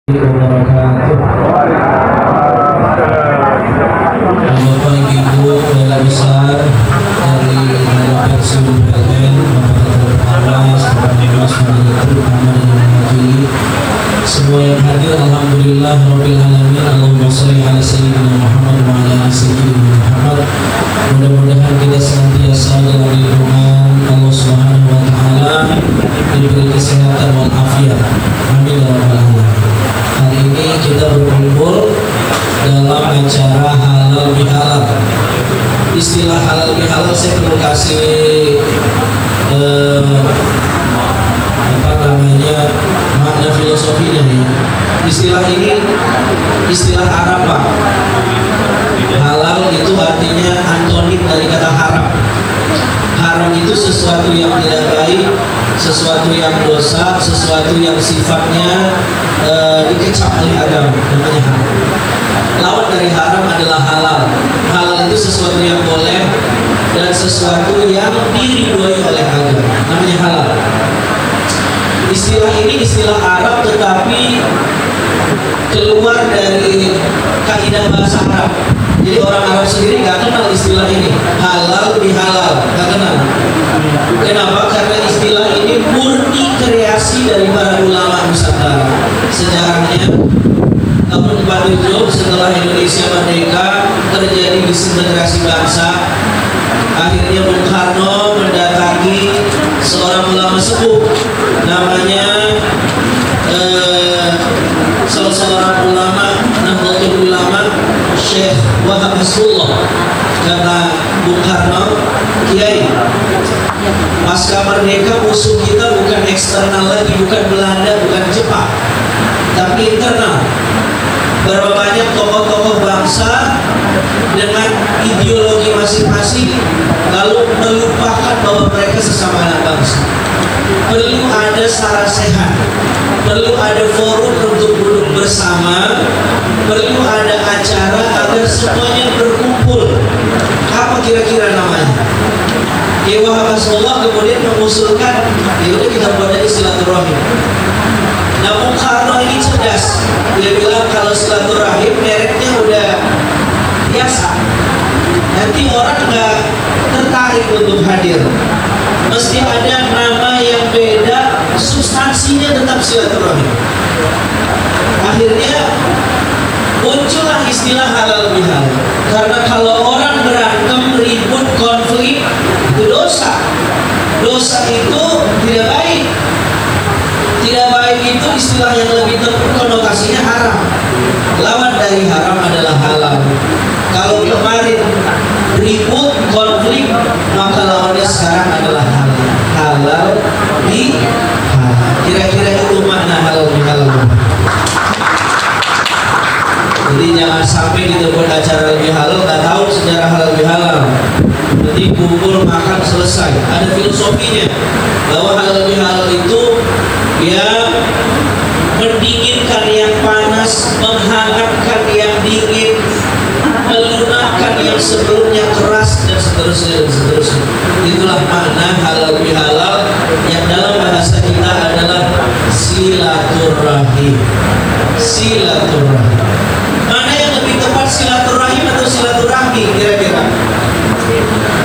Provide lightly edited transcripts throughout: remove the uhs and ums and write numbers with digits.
Bapak Ibu Bela Besar dari Pensiun PLN semua yang hadir, alhamdulillah rabbil alamin. Allahumma shalli ala sayyidina Muhammad wa ala ali sayyidina Muhammad. Mudah-mudahan kita senantiasa dalam lindungan Allah Subhanahu wa taala, diberi kesehatan wal afiat. Amin ya rabbal alamin. Hari ini kita berkumpul dalam acara halal bihalal. Istilah halal bihalal saya perlu kasih makna filosofinya nih. Istilah ini istilah Arab, Pak. Halal itu artinya antonim dari kata haram. Haram itu sesuatu yang tidak baik, sesuatu yang dosa, sesuatu yang sifatnya dikecam oleh agama, namanya haram. Lawan dari haram adalah halal. Halal itu sesuatu yang boleh dan sesuatu yang diridhoi oleh agama, namanya halal. Istilah ini istilah Arab tetapi keluar dari kaidah bahasa Arab. Jadi orang Arab sendiri nggak kenal istilah ini, halal bihalal, nggak kenal. Kenapa? Karena istilah ini murni kreasi dari para ulama Nusantara. Sejarahnya tahun 47 setelah Indonesia merdeka terjadi disintegrasi bangsa. Akhirnya Bung Karno mendatangi seorang ulama sepuh, namanya salah seorang ulama Nahdlatul Ulama, Syekh Wahab Hasbullah. Kata Bung Karno, Kiai, pasca merdeka musuh kita bukan eksternal lagi, bukan Belanda, bukan Jepang, tapi internal. Berapa banyak tokoh-tokoh bangsa dengan ideologi masing-masing lalu melupakan bahwa mereka sesama anak bangsa. Perlu ada sara sehat, perlu ada forum untuk duduk bersama, perlu ada acara agar semuanya berkumpul. Apa kira-kira namanya? Kiai Wahab Hasbullah kemudian mengusulkan, yaudah kita buat aja silaturahim. Namun Karno ini cerdas, dia bilang kalau silaturahim mereknya udah biasa, nanti orang nggak tertarik untuk hadir. Mesti ada nama yang beda, substansinya tetap silaturahim. Akhirnya muncullah istilah halal bihalal. Karena kalau orang berantem, ribut, konflik itu dosa. Dosa itu tidak baik. Tidak baik itu istilah yang lebih konotasinya haram. Lawan dari haram adalah halal. Kalau kemarin ribut, konflik, maka lawannya sekarang adalah halal. Halal di halal. Kira-kira itu makna halal di halal. Jadi jangan sampai kita buat acara lebih halal, nggak tahu sejarah halal lebih halal. Nanti kumpul makan selesai. Ada filosofinya bahwa halal lebih halal itu ya mendinginkan yang panas, menghangatkan yang dingin, melunakkan yang sebelumnya keras, dan seterusnya dan seterusnya. Itulah makna halal bihalal yang dalam bahasa kita adalah silaturahim. Silaturahim. Mana yang lebih tepat, silaturahim atau silaturahmi kira-kira?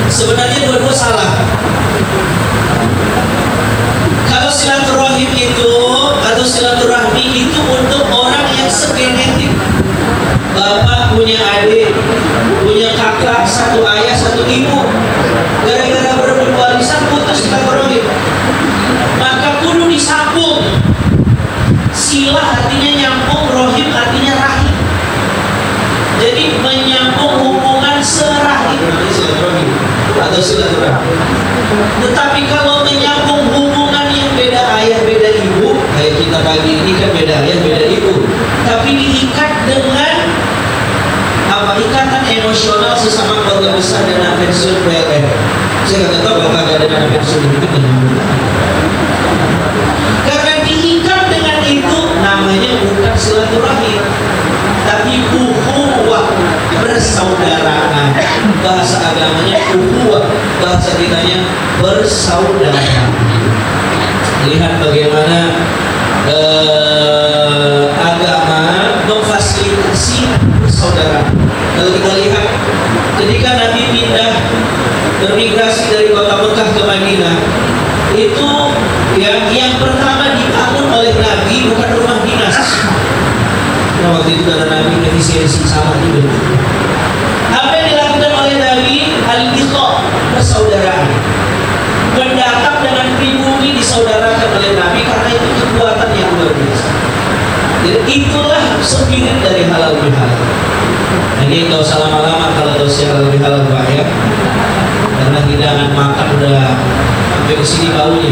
Sebenarnya dua-dua salah. Kalau silaturahim itu atau silaturahmi itu untuk orang yang segenetik. Bapak punya adik, punya kakak, satu ayah, satu ibu. Gara-gara berebut warisan putus silaturahim. Maka kudu disambung. Sila artinya nyambung, rohim artinya rahim. Jadi menyambung hubungan serahim atau silaturahim. Tetapi kalau menyambung hubungan yang beda ayah, beda ibu, kayak kita pagi ini kan beda ayah, beda ibu, tapi diikat dengan apa? Ikatan emosional sesama keluarga besar dana pensiun PLN. Saya nggak tahu apakah ada dana pensiun itu. Karena diikat dengan itu namanya bukan silaturahim, tapi ukhuwah, persaudaraan. Bahasa agamanya ukhuwah, bahasa kitanya bersaudara. Lihat bagaimana agama bermigrasi dari kota Mekah ke Madinah, itu yang pertama dibangun oleh Nabi bukan rumah dinas. Nah, waktu itu kata Nabi efisiensi sama juga. Apa yang dilakukan oleh Nabi? Al-Ikhla, persaudaraan. Mendatang dengan pribumi disaudarakan oleh Nabi karena itu kekuatan yang luar biasa. Jadi itulah spirit dari halal bihalal. Ini gak usah lama-lama kalau tahu halal bihalal Pak ya, karena hidangan makan udah sampai ke sini baunya.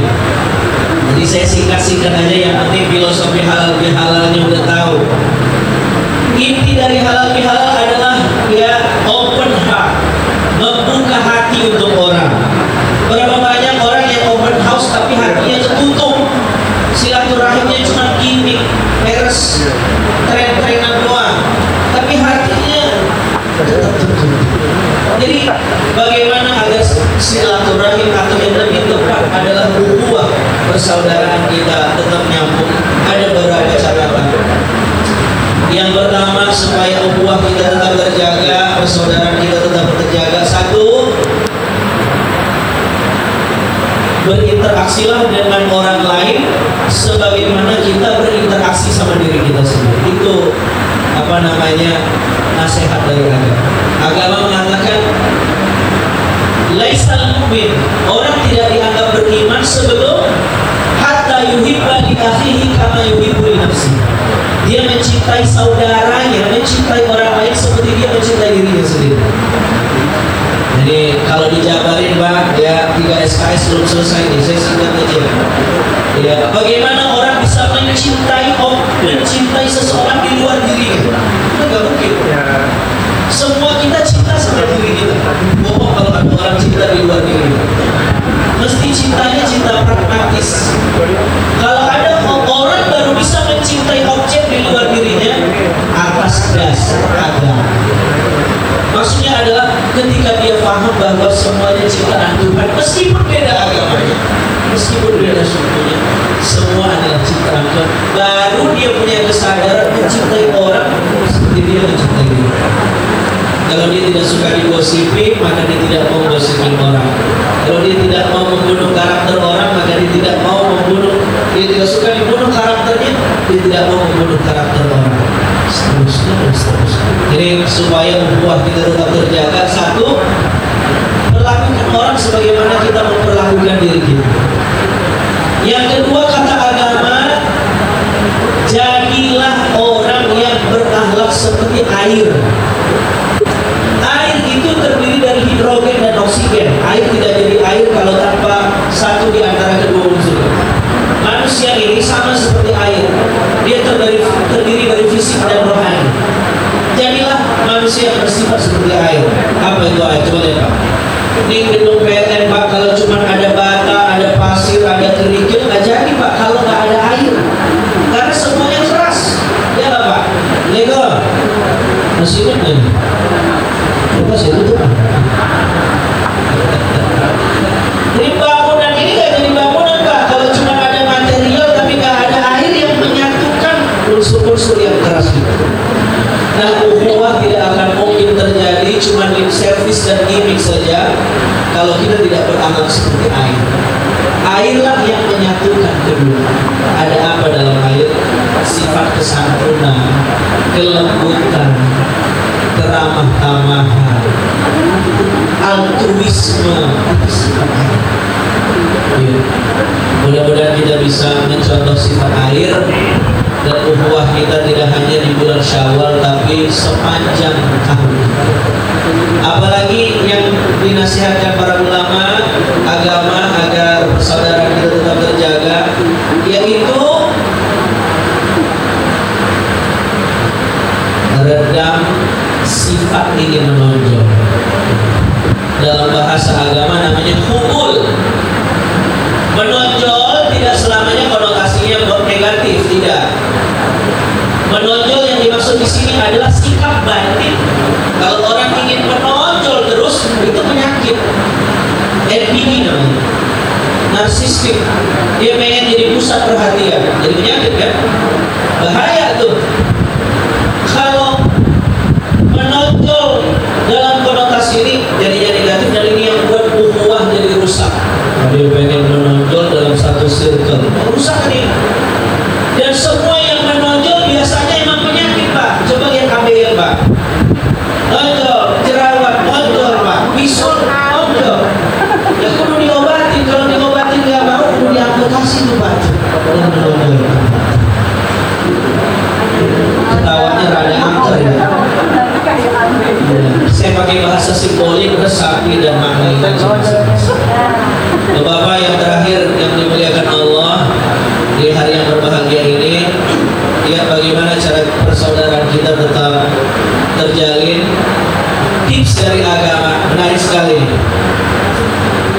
Jadi saya singkat-singkat aja, yang penting filosofi halal bihalalnya udah tahu. Inti dari halal bihalal adalah open heart, membuka hati untuk orang. Berapa banyak orang yang open house tapi hatinya tertutup, silaturahimnya cuma gimmick, beres, tren-trenan doang, tapi hatinya tetap tertutup. Jadi bagaimana agar silaturahim atau yang lebih tepat adalah ukhuwah persaudaraan kita tetap nyambung? Ada beberapa catatan. Yang pertama, supaya ukhuwah kita tetap terjaga, persaudaraan kita tetap terjaga, satu, berinteraksilah dengan orang lain sebagaimana kita berinteraksi sama diri kita sendiri. Itu nasihat dari agama. Agama mengatakan laisal mu'min, orang tidak dianggap beriman sebelum hatta yuhibba li akhihi kama yuhibbu li nafsihi. Dia mencintai saudaranya, mencintai orang lain seperti dia mencintai dirinya sendiri. Jadi kalau dijabarin Pak, 3 SKS belum selesai nih, saya singkat aja. Ya, bagaimana orang bisa mencintai seseorang di luar dirinya? Itu nggak mungkin. Semua kita cinta sama diri kita. Bohong kalau ada orang cinta di luar diri. Mesti cintanya cinta pragmatis. Kalau ada orang baru bisa mencintai objek di luar dirinya atas dasar agama. Maksudnya adalah ketika dia paham bahwa semuanya ciptaan Tuhan, meskipun beda agamanya, meskipun beda sukunya, semua adalah ciptaan Tuhan. Baru dia punya kesadaran mencintai orang seperti dia mencintai diri. Kalau dia tidak suka digosipi, maka dia tidak mau gosipin orang. Kalau dia tidak mau membunuh karakter orang, maka dia tidak mau membunuh. Dia tidak suka dibunuh karakternya, dia tidak mau membunuh karakter orang. Seterusnya dan seterusnya. Jadi supaya ukhuwah kita tetap terjaga, satu, perlakukan orang sebagaimana kita memperlakukan diri kita. Yang kedua, kata agama, jadilah orang yang berakhlak seperti air. Air itu terdiri dari hidrogen dan oksigen. Air tidak jadi air kalau tanpa satu di antara kedua unsur. Manusia ini sama seperti air. Dia terdiri dari fisik dan rohani. Jadilah manusia yang bersifat seperti air. Apa itu air? Coba lihat Pak. Ini gedung PLN Pak, kalau cuma ada bata, ada pasir, ada kerikil, nggak jadi Pak kalau nggak ada air. Karena semuanya keras. Ya nggak Pak? Legal. Masih ingat nggak? Coba saya tutup Pak. Jadi bangunan ini nggak jadi bangunan Pak kalau cuma ada material tapi nggak ada air yang menyatukan unsur-unsur yang keras itu. Nah, ukhuwah tidak akan mungkin terjadi cuma lip service dan gimmick saja kalau kita tidak berakhlak seperti air. Airlah yang menyatukan kedua. Ada apa dalam air? Sifat kesantunan, kelembutan, keramah-tamahan, altruisme, itu sifat air. Ya. Mudah-mudahan kita bisa mencontoh sifat air, dan ukhuwah kita tidak hanya di bulan Syawal tapi sepanjang tahun. Apalagi yang dinasihatkan para ulama agama agar persaudaraan kita tetap terjaga, yaitu redam sifat ingin menonjol. Dalam bahasa agama namanya hubul. Menonjol tidak selamanya konotasinya negatif, tidak. Menonjol yang dimaksud di sini adalah sikap batin. Kalau orang ingin menonjol terus, itu penyakit. NPD namanya, narsistik. Dia pengen jadi pusat perhatian, jadi penyakit kan? Bahaya tuh. Kalau menonjol dalam konotasi ini jadinya negatif, dan ini yang buat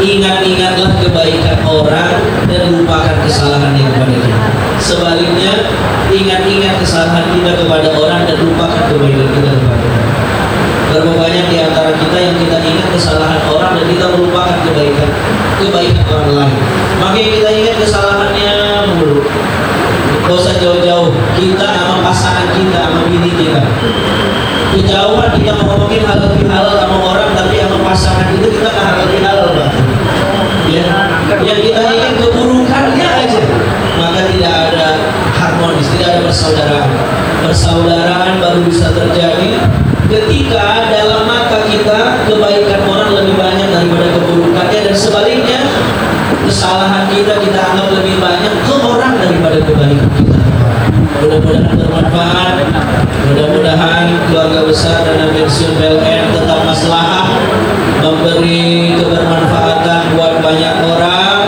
ingat-ingatlah kebaikan orang dan lupakan kesalahan yang kepada kita. Sebaliknya, ingat-ingat kesalahan kita kepada orang dan lupakan kebaikan kita kepada kita. Berapa banyak di antara kita yang kita ingat kesalahan orang dan kita melupakan kebaikan orang lain. Makanya kita ingat kesalahannya mulu. Gak usah jauh-jauh, kita sama pasangan kita, sama bini kita. Kejauhan kita ngomongin halal bihalal sama orang, tapi sama pasangan itu kita nggak halal bihalal, Pak. Ya, yang kita ingin keburukannya aja, maka tidak ada harmonis, tidak ada persaudaraan. Persaudaraan baru bisa terjadi ketika dalam mata kita kebaikan orang lebih banyak daripada keburukannya, dan sebaliknya kesalahan kita anggap lebih banyak ke orang daripada kebaikan kita. Mudah-mudahan bermanfaat. Mudah-mudahan keluarga besar dana pensiun PLN tetap maslahah, memberi kebermanfaatan buat banyak orang,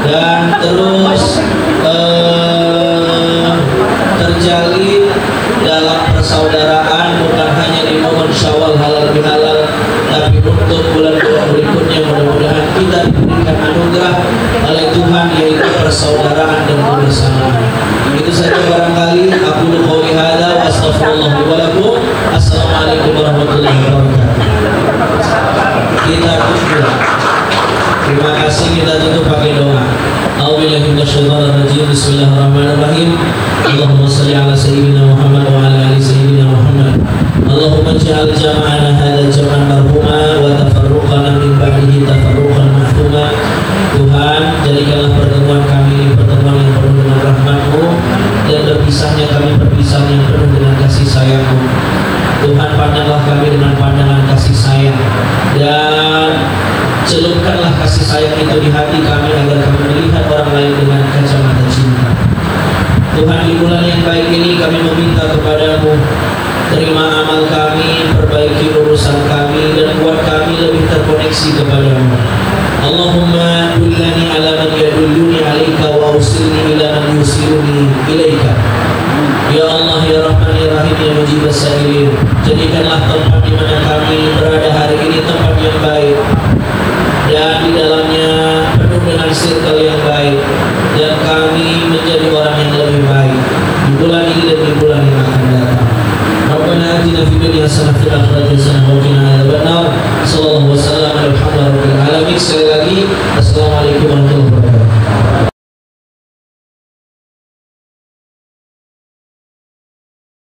dan terus terjalin dalam persaudaraan, bukan hanya di momen Syawal halal bihalal, tapi untuk bulan-bulan berikutnya mudah-mudahan kita diberikan anugerah oleh Tuhan, yaitu persaudaraan dan kebersamaan. Itu saja barangkali. Aku qouli hadza wa astaghfirullah wa lakum. Assalamualaikum warahmatullahi wabarakatuh. Kita tutup. Terima kasih, kita tutup pakai doa. A'udzubillahi minasyaitonir rajim. Bismillahirrahmanirrahim. Allahumma shalli ala sayyidina Muhammad wa ala ali sayyidina Muhammad. Allahumma ij'al jam'ana hadza jam'an marhuma wa tafarruqana min ba'dihi tafarruqan mahfuma. Tuhan, jadikanlah pertemuan kami ini pertemuan yang penuh dengan rahmat-Mu, dan berpisahnya kami perpisahan yang penuh dengan kasih sayang-Mu. Tuhan, pandanglah kami dengan pandangan kasih sayang, dan celupkanlah kasih sayang itu di hati kami agar kami melihat orang lain dengan kacamata cinta. Tuhan, di bulan yang baik ini kami meminta kepadamu, terima amal kami, perbaiki urusan kami, dan buat kami lebih terkoneksi kepadamu. Allahumma dullani ala man yadulluni alaika wa usilni ila man yusiluni ilaika. Ya Allah, ya Rahman, ya Rahim, ya Mujib as-Sa'ilin, jadikanlah tempat di mana kami berada hari ini tempat yang baik, dan di dalamnya penuh dengan circle yang baik, dan kami menjadi orang yang lebih baik di bulan ini dan di bulan yang akan datang. Rabbana atina fid dunya hasanah wa fil akhirati hasanah wa qina adzabannar. Sallallahu wasallam ala Muhammadin. Sekali lagi, assalamualaikum warahmatullahi wabarakatuh.